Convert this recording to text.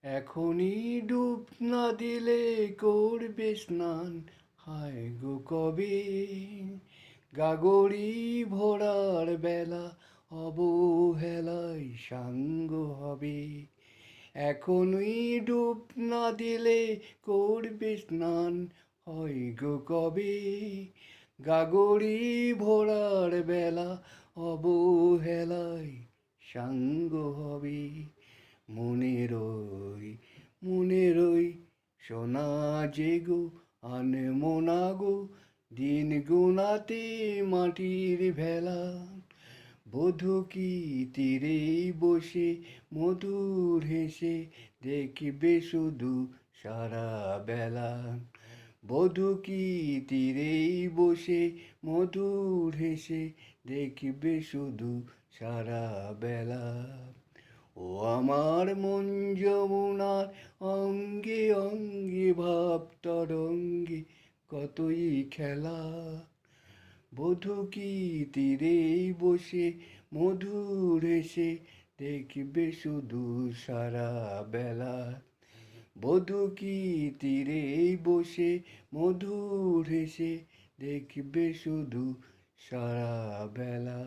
এখনই ডুব না দিলে করবে স্নান, হায় গো কবে গাগরি ভোরার বেলা অবহেলায় সাঙ্গ হবে। এখনই ডুব না দিলে করবে স্নান, হয় গো কবে গাগরি ভোরার বেলা অবহেলায় সাঙ্গ হবে। মনেরই মনেরই সোনা জেগো আনমনা গো, দিন গুনাতে মাটির ভেলা। বধূ কি তীরেই বসে মধুর হেসে দেখবে শুধু সারা বেলা। বধূ কি তীরেই বসে মধুর হেসে দেখবে শুধু সারা বেলা। ও আমার মন যমুনার অঙ্গে অঙ্গে ভাব তরঙ্গে কতই খেলা। বধূ কি তীরেই বসে মধুর হেসে দেখবে শুধু সারা বেলা। বধূ কি তীরেই বসে মধুর হেসে দেখবে শুধু সারা বেলা।